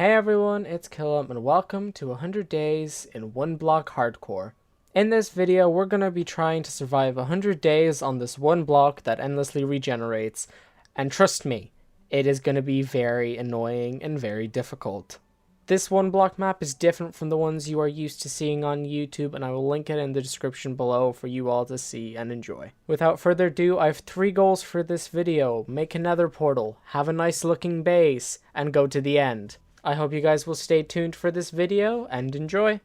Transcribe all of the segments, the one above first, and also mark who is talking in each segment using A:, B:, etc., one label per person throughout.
A: Hey everyone, it's Killum and welcome to 100 Days in OneBlock Hardcore. In this video, we're going to be trying to survive 100 days on this one block that endlessly regenerates, and trust me, it is going to be very annoying and very difficult. This one block map is different from the ones you are used to seeing on YouTube, and I will link it in the description below for you all to see and enjoy. Without further ado, I have 3 goals for this video. Make a nether portal, have a nice looking base, and go to the end. I hope you guys will stay tuned for this video and enjoy.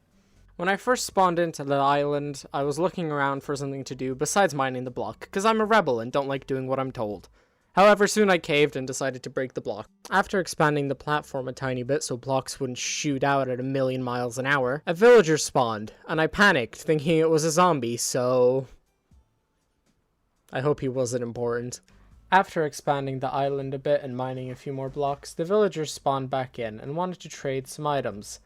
A: When I first spawned into the island, I was looking around for something to do besides mining the block, because I'm a rebel and don't like doing what I'm told. However, soon I caved and decided to break the block. After expanding the platform a tiny bit so blocks wouldn't shoot out at 1,000,000 miles an hour, a villager spawned, and I panicked, thinking it was a zombie, so I hope he wasn't important. After expanding the island a bit and mining a few more blocks, the villagers spawned back in and wanted to trade some items.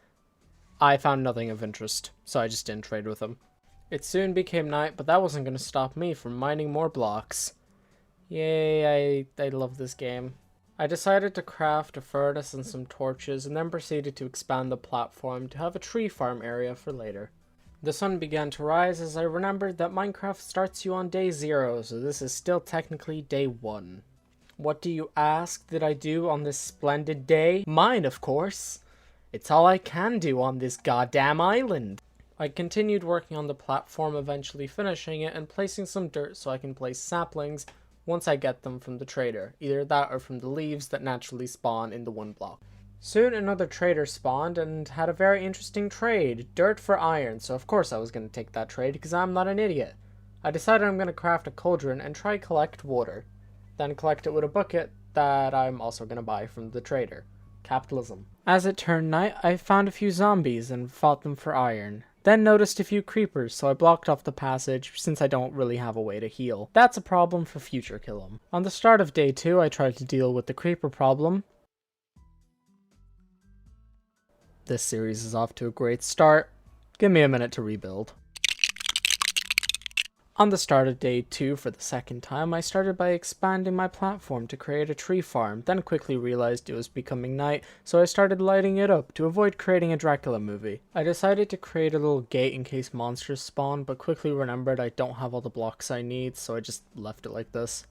A: I found nothing of interest, so I just didn't trade with them. It soon became night, but that wasn't going to stop me from mining more blocks. Yay, I love this game. I decided to craft a furnace and some torches, and then proceeded to expand the platform to have a tree farm area for later. The sun began to rise as I remembered that Minecraft starts you on day 0, so this is still technically day 1. What do you ask did I do on this splendid day? Mine, of course! It's all I can do on this goddamn island! I continued working on the platform, eventually finishing it and placing some dirt so I can place saplings once I get them from the trader, either that or from the leaves that naturally spawn in the one block. Soon another trader spawned and had a very interesting trade, dirt for iron, so of course I was going to take that trade because I'm not an idiot. I decided I'm going to craft a cauldron and try collect water, then collect it with a bucket that I'm also going to buy from the trader. Capitalism. As it turned night, I found a few zombies and fought them for iron. Then noticed a few creepers, so I blocked off the passage since I don't really have a way to heal. That's a problem for future Killum. On the start of day 2, I tried to deal with the creeper problem. This series is off to a great start. Give me a minute to rebuild. On the start of day 2 for the second time, I started by expanding my platform to create a tree farm, then quickly realized it was becoming night, so I started lighting it up to avoid creating a Dracula movie. I decided to create a little gate in case monsters spawn, but quickly remembered I don't have all the blocks I need, so I just left it like this.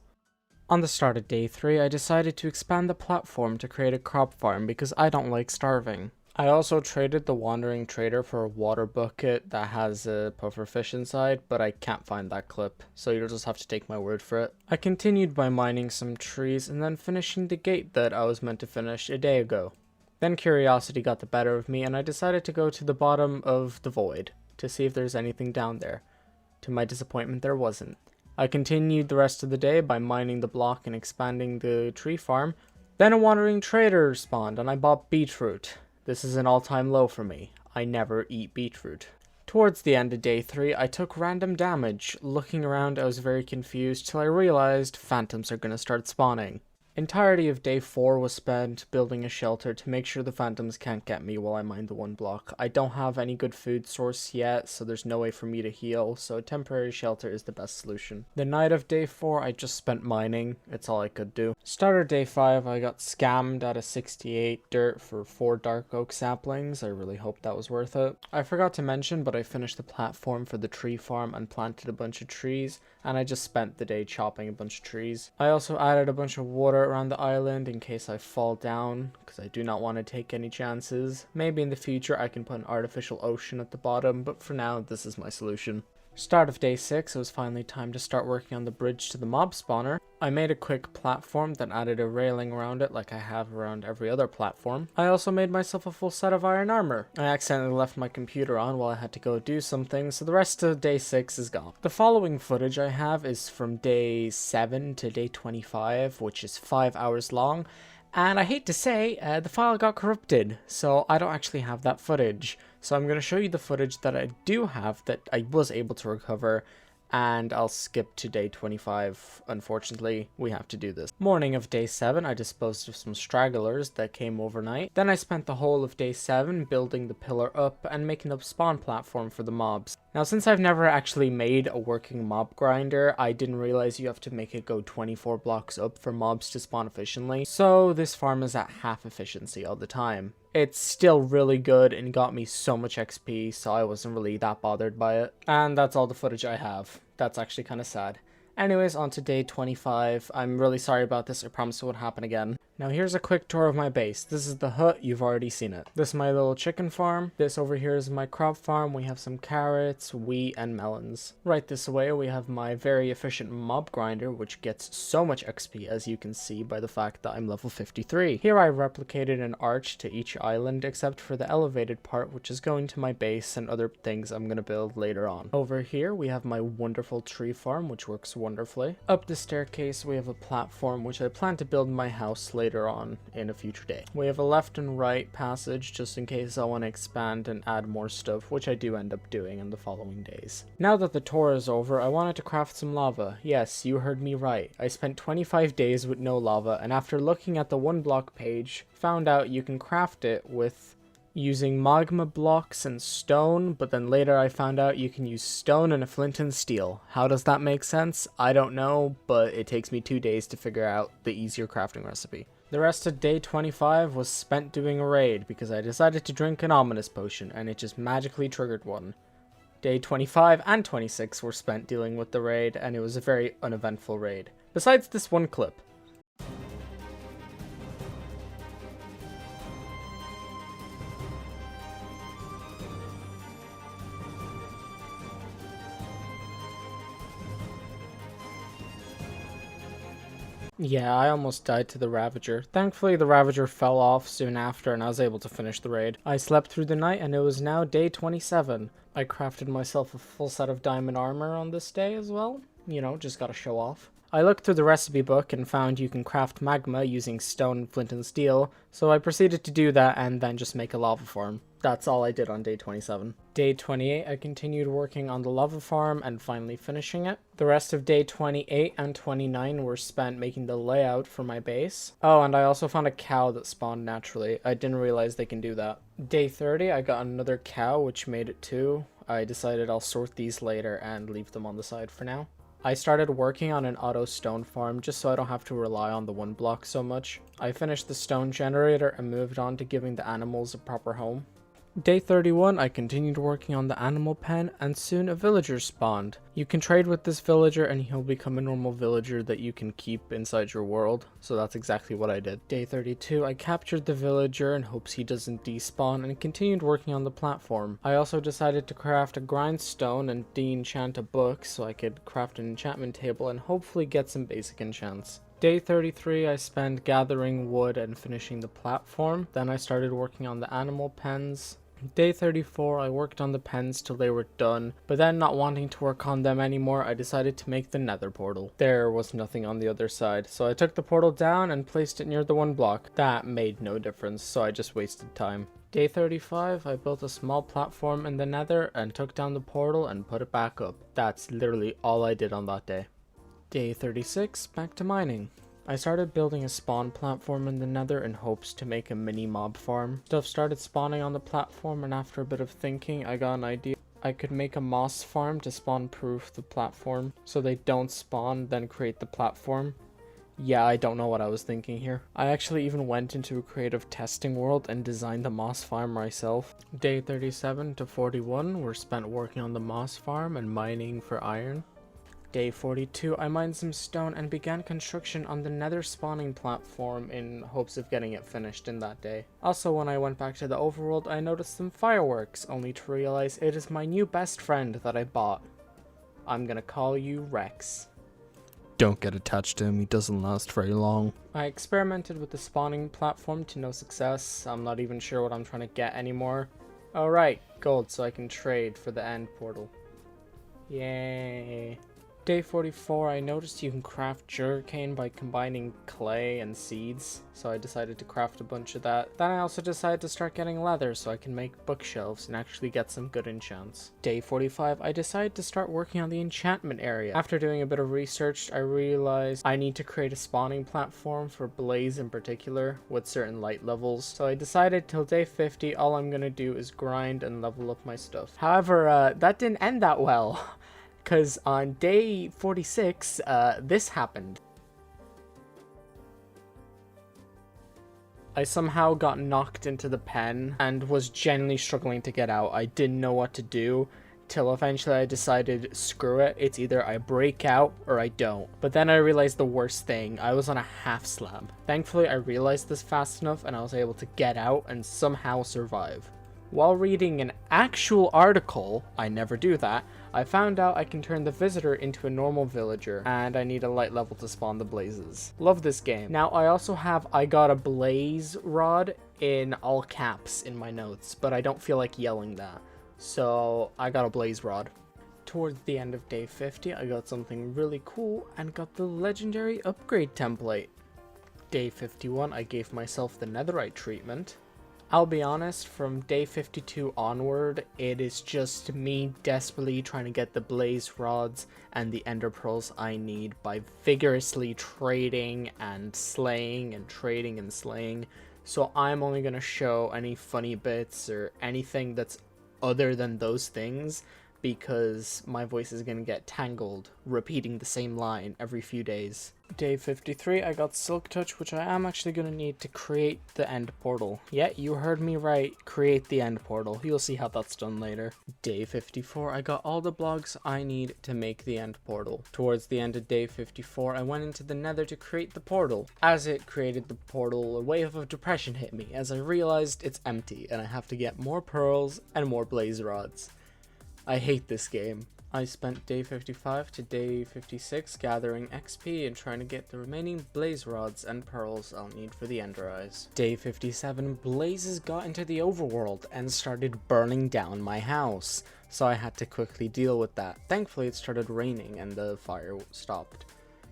A: On the start of day 3, I decided to expand the platform to create a crop farm because I don't like starving. I also traded the wandering trader for a water bucket that has a pufferfish inside, but I can't find that clip, so you'll just have to take my word for it. I continued by mining some trees and then finishing the gate that I was meant to finish a day ago. Then curiosity got the better of me and I decided to go to the bottom of the void to see if there's anything down there. To my disappointment, there wasn't. I continued the rest of the day by mining the block and expanding the tree farm. Then a wandering trader spawned and I bought beetroot. This is an all-time low for me. I never eat beetroot. Towards the end of day 3, I took random damage. Looking around, I was very confused till I realized phantoms are gonna start spawning. Entirety of day 4 was spent building a shelter to make sure the phantoms can't get me while I mine the one block. I don't have any good food source yet, so there's no way for me to heal, so a temporary shelter is the best solution. The night of day 4, I just spent mining. It's all I could do. Starter day 5, I got scammed out of 68 dirt for 4 dark oak saplings. I really hope that was worth it. I forgot to mention, but I finished the platform for the tree farm and planted a bunch of trees, and I just spent the day chopping a bunch of trees. I also added a bunch of water around the island in case I fall down, because I do not want to take any chances. Maybe in the future I can put an artificial ocean at the bottom, but for now this is my solution. Start of day 6, it was finally time to start working on the bridge to the mob spawner. I made a quick platform, then added a railing around it like I have around every other platform. I also made myself a full set of iron armor. I accidentally left my computer on while I had to go do something, so the rest of day 6 is gone. The following footage I have is from day 7 to day 25, which is 5 hours long. And I hate to say, the file got corrupted, so I don't actually have that footage. So I'm going to show you the footage that I do have that I was able to recover, and I'll skip to day 25. Unfortunately, we have to do this. Morning of day 7, I disposed of some stragglers that came overnight. Then I spent the whole of day 7 building the pillar up and making a spawn platform for the mobs. Now, since I've never actually made a working mob grinder, I didn't realize you have to make it go 24 blocks up for mobs to spawn efficiently, so this farm is at half efficiency all the time. It's still really good and got me so much XP, so I wasn't really that bothered by it. And that's all the footage I have. That's actually kind of sad. Anyways, on to day 25. I'm really sorry about this, I promise it won't happen again. Now here's a quick tour of my base. This is the hut, you've already seen it. This is my little chicken farm. This over here is my crop farm. We have some carrots, wheat, and melons. Right this way we have my very efficient mob grinder, which gets so much XP, as you can see by the fact that I'm level 53. Here I replicated an arch to each island except for the elevated part, which is going to my base and other things I'm going to build later on. Over here we have my wonderful tree farm, which works wonderfully. Up the staircase we have a platform, which I plan to build my house later on in a future day. We have a left and right passage just in case I want to expand and add more stuff, which I do end up doing in the following days. Now that the tour is over, I wanted to craft some lava. Yes, you heard me right. I spent 25 days with no lava, and after looking at the OneBlock page, found out you can craft it with using magma blocks and stone, but then later I found out you can use stone and a flint and steel. How does that make sense? I don't know, but it takes me 2 days to figure out the easier crafting recipe. The rest of day 25 was spent doing a raid because I decided to drink an ominous potion and it just magically triggered one. Day 25 and 26 were spent dealing with the raid and it was a very uneventful raid. Besides this one clip. Yeah, I almost died to the Ravager. Thankfully, the Ravager fell off soon after and I was able to finish the raid. I slept through the night and it was now day 27. I crafted myself a full set of diamond armor on this day as well. You know, just gotta show off. I looked through the recipe book and found you can craft magma using stone, flint, and steel, so I proceeded to do that and then just make a lava farm. That's all I did on day 27. Day 28, I continued working on the lava farm and finally finishing it. The rest of day 28 and 29 were spent making the layout for my base. Oh, and I also found a cow that spawned naturally. I didn't realize they can do that. Day 30, I got another cow, which made it 2. I decided I'll sort these later and leave them on the side for now. I started working on an auto stone farm just so I don't have to rely on the OneBlock so much. I finished the stone generator and moved on to giving the animals a proper home. Day 31, I continued working on the animal pen and soon a villager spawned. You can trade with this villager and he'll become a normal villager that you can keep inside your world, so that's exactly what I did. Day 32, I captured the villager in hopes he doesn't despawn and continued working on the platform. I also decided to craft a grindstone and de-enchant a book so I could craft an enchantment table and hopefully get some basic enchants. Day 33, I spent gathering wood and finishing the platform. Then I started working on the animal pens. Day 34, I worked on the pens till they were done, but then not wanting to work on them anymore, I decided to make the nether portal. There was nothing on the other side, so I took the portal down and placed it near the OneBlock. That made no difference, so I just wasted time. Day 35, I built a small platform in the nether and took down the portal and put it back up. That's literally all I did on that day. Day 36, back to mining. I started building a spawn platform in the nether in hopes to make a mini mob farm. Stuff started spawning on the platform and after a bit of thinking I got an idea. I could make a moss farm to spawn proof the platform so they don't spawn then create the platform. Yeah, I don't know what I was thinking here. I actually even went into a creative testing world and designed the moss farm myself. Day 37 to 41 were spent working on the moss farm and mining for iron. Day 42, I mined some stone and began construction on the nether spawning platform in hopes of getting it finished in that day. Also, when I went back to the overworld, I noticed some fireworks, only to realize it is my new best friend that I bought. I'm gonna call you Rex. Don't get attached to him, he doesn't last very long. I experimented with the spawning platform to no success. I'm not even sure what I'm trying to get anymore. Alright, gold so I can trade for the end portal. Yay. Day 44, I noticed you can craft sugarcane by combining clay and seeds, so I decided to craft a bunch of that. Then I also decided to start getting leather so I can make bookshelves and actually get some good enchants. Day 45, I decided to start working on the enchantment area. After doing a bit of research, I realized I need to create a spawning platform for Blaze in particular with certain light levels, so I decided till day 50 all I'm gonna do is grind and level up my stuff. However, that didn't end that well. Because on day 46, this happened. I somehow got knocked into the pen and was genuinely struggling to get out. I didn't know what to do till eventually I decided, screw it, it's either I break out or I don't. But then I realized the worst thing, I was on a half slab. Thankfully I realized this fast enough and I was able to get out and somehow survive. While reading an actual article, I never do that, I found out I can turn the visitor into a normal villager, and I need a light level to spawn the blazes. Love this game. Now I also have I got a blaze rod in all caps in my notes, but I don't feel like yelling that. So I got a blaze rod. Towards the end of day 50, I got something really cool and got the legendary upgrade template. Day 51, I gave myself the netherite treatment. I'll be honest, from day 52 onward, it is just me desperately trying to get the blaze rods and the ender pearls I need by vigorously trading and slaying and trading and slaying. So I'm only going to show any funny bits or anything that's other than those things, because my voice is going to get tangled repeating the same line every few days. Day 53, I got Silk Touch, which I am actually going to need to create the end portal. Yeah, you heard me right, create the end portal. You'll see how that's done later. Day 54, I got all the blocks I need to make the end portal. Towards the end of day 54, I went into the nether to create the portal. As it created the portal, a wave of depression hit me as I realized it's empty and I have to get more pearls and more blaze rods. I hate this game. I spent day 55 to day 56 gathering XP and trying to get the remaining blaze rods and pearls I'll need for the ender eyes. Day 57, blazes got into the overworld and started burning down my house, so I had to quickly deal with that. Thankfully it started raining and the fire stopped.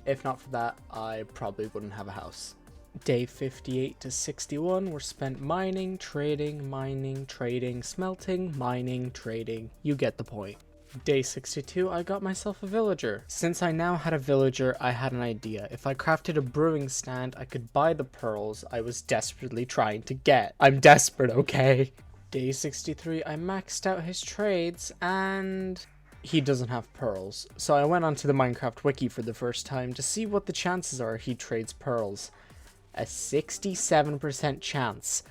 A: If not for that, I probably wouldn't have a house. Day 58 to 61 were spent mining, trading, smelting, mining, trading. You get the point. Day 62, I got myself a villager. Since I now had a villager, I had an idea. If I crafted a brewing stand, I could buy the pearls I was desperately trying to get. I'm desperate, okay? Day 63, I maxed out his trades and he doesn't have pearls. So I went onto the Minecraft wiki for the first time to see what the chances are he trades pearls. A 67% chance.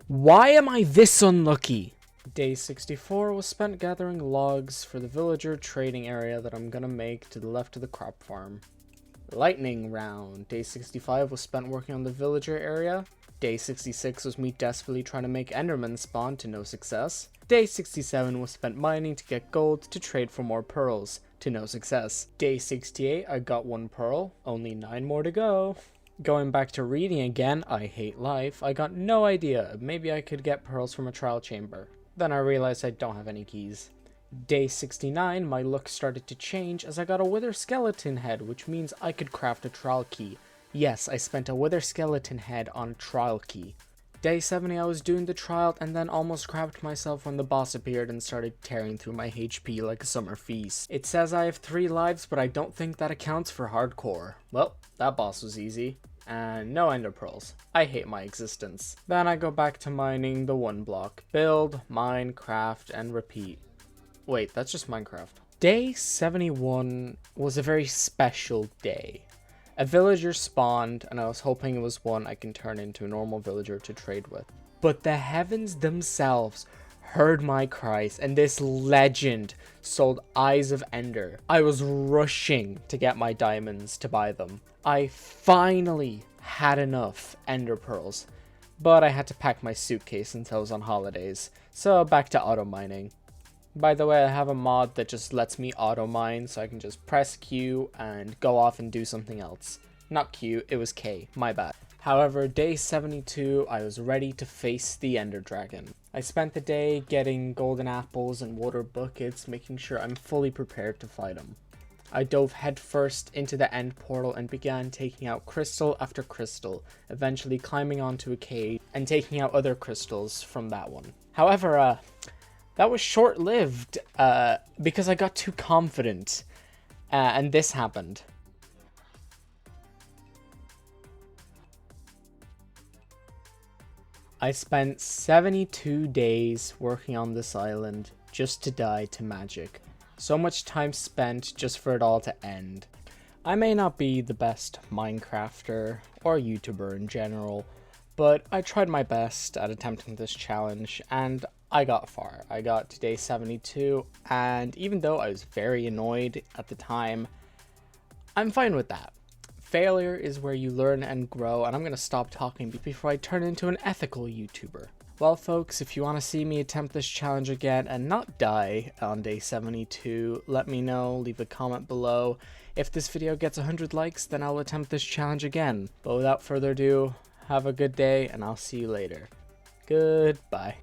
A: Why am I this unlucky? Day 64 was spent gathering logs for the villager trading area that I'm gonna make to the left of the crop farm. Lightning round. Day 65 was spent working on the villager area. Day 66 was me desperately trying to make endermen spawn to no success. Day 67 was spent mining to get gold to trade for more pearls to no success. Day 68 I got 1 pearl, only 9 more to go. Going back to reading again, I hate life, I got no idea, maybe I could get pearls from a trial chamber. Then I realized I don't have any keys. Day 69, my luck started to change as I got a wither skeleton head, which means I could craft a trial key. Yes, I spent a wither skeleton head on a trial key. Day 70, I was doing the trial and then almost crapped myself when the boss appeared and started tearing through my HP like a summer feast. It says I have 3 lives, but I don't think that accounts for hardcore. Well, that boss was easy. And no ender pearls. I hate my existence. Then I go back to mining the OneBlock. Build, mine, craft, and repeat. Wait, that's just Minecraft. Day 71 was a very special day. A villager spawned, and I was hoping it was one I can turn into a normal villager to trade with. But the heavens themselves heard my cries, and this legend sold Eyes of Ender. I was rushing to get my diamonds to buy them. I finally had enough ender pearls, but I had to pack my suitcase since I was on holidays, so back to auto mining. By the way, I have a mod that just lets me auto mine, so I can just press Q and go off and do something else. Not Q, it was K, my bad. However, day 72, I was ready to face the Ender Dragon. I spent the day getting golden apples and water buckets, making sure I'm fully prepared to fight him. I dove headfirst into the end portal and began taking out crystal after crystal, eventually climbing onto a cave and taking out other crystals from that one. However, that was short-lived because I got too confident and this happened. I spent 72 days working on this island just to die to magic. So much time spent just for it all to end. I may not be the best Minecrafter or YouTuber in general, but I tried my best at attempting this challenge and I got far. I got to day 72, and even though I was very annoyed at the time, I'm fine with that. Failure is where you learn and grow, and I'm going to stop talking before I turn into an ethical YouTuber. Well folks, if you want to see me attempt this challenge again and not die on day 72, let me know, leave a comment below. If this video gets 100 likes, then I'll attempt this challenge again. But without further ado, have a good day, and I'll see you later. Goodbye.